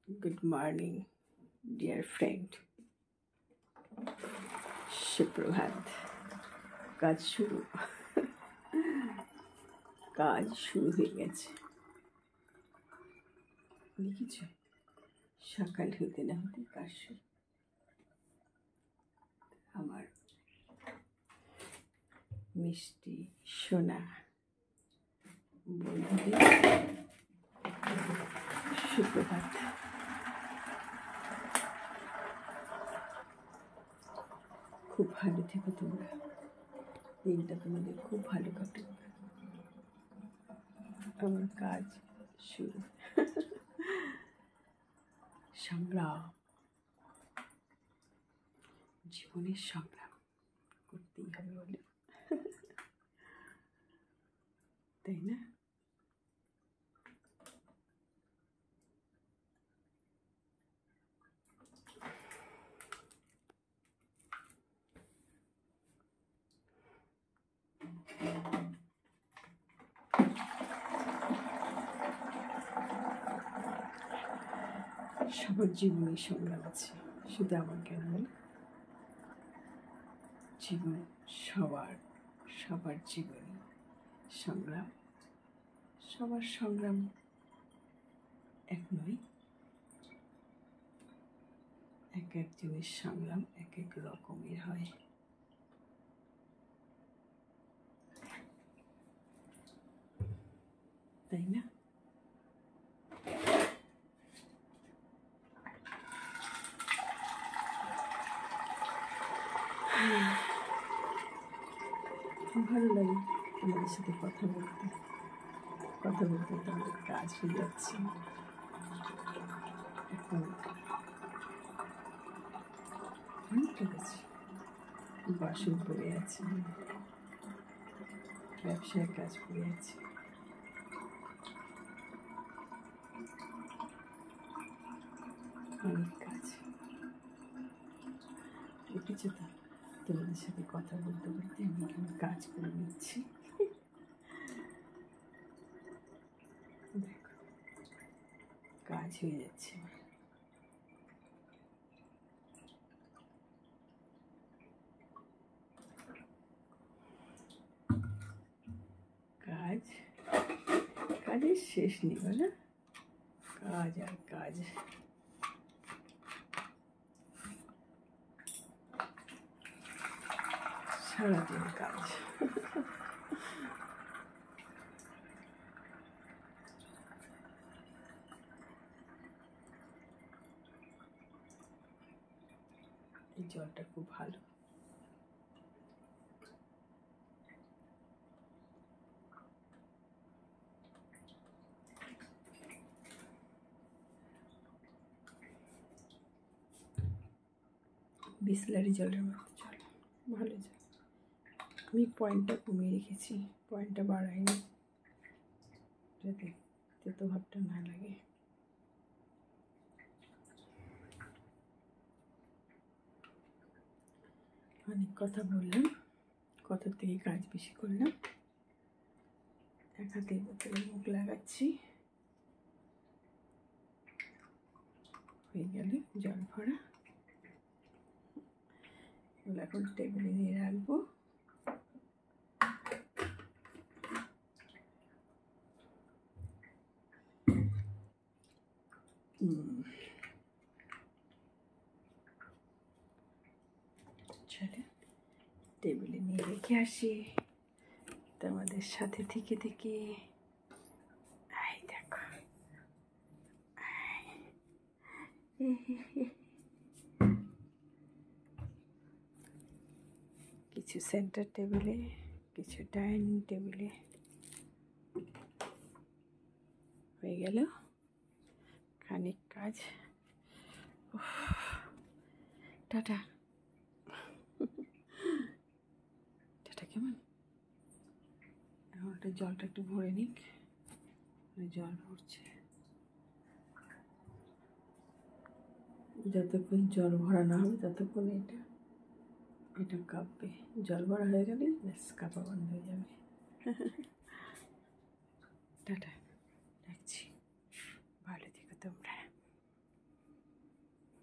Good morning, dear friend. সুপ্রভাত। কাজ শুরু হয়ে গেছে। দেখেছ, সকাল হতে না হতে কাজ শুরু। আমার মিষ্টি সোনা বন্ধুদের সুপ্রভাত। খুব ভালো থেকো তোমরা, দিনটা তোমাদের খুব ভালো কাটুক। আমার কাজ শুরু। সংগ্রাম, জীবনের সংগ্রাম করতেই হবে বলে, তাই না? সবার জীবনে সংগ্রাম আছে, শুধু আমার কেন বলে, জীবন সবার জীবনে সংগ্রাম। সবার সংগ্রাম এক নয়, এক একজনের সংগ্রাম এক এক রকমের হয়। তাই না? ভালো লাগে তোমাদের সাথে কথা বলতে তো আমাদের কাজ হয়ে যাচ্ছে। এখন ঠিক আছে, বাসন পড়ে আছে, ব্যবসার কাজ পড়ে আছে, অনেক কাজ। দেখেছো তো, তোমাদের সাথে কথা বলতে বলতে আমি এখানে কাজ করে নিচ্ছি। দেখো, কাজ হয়ে যাচ্ছে। কাজের শেষ নেই বলে, কাজ আর কাজ। সারাদিন কাজ। এই জলটা খুব ভালো। বিসলারি জলের মতো জল, ভালো জল। আমি পয়েন্টটা কমিয়ে রেখেছি, পয়েন্টটা বাড়াইনি যাতে তেতো ভাবটা না লাগে। অনেক কথা বললাম, কথার থেকে কাজ বেশি করলাম। এক হাতে বোতলে মুখ লাগাচ্ছি, হয়ে গেলে জল ভরা। এখন টেবিলে নিয়ে রাখবো। চলে টেবিলে নিয়ে রেখে আসি তোমাদের সাথে থেকে। আই দেখো, কিছু সেন্টার টেবিলে, কিছু ডাইনিং টেবিলে। হয়ে গেল খানিক কাজ। Tata tata. কেমন? এখন একটা জলটা একটু ভরে নিক, জল ভরছে। যতক্ষণ জল ভরা না হবে ততক্ষণ এটা কাঁপবে। জল ভরা হয়ে গেলে ব্যাস কাঁপা বন্ধ হয়ে যাবে। টাটা।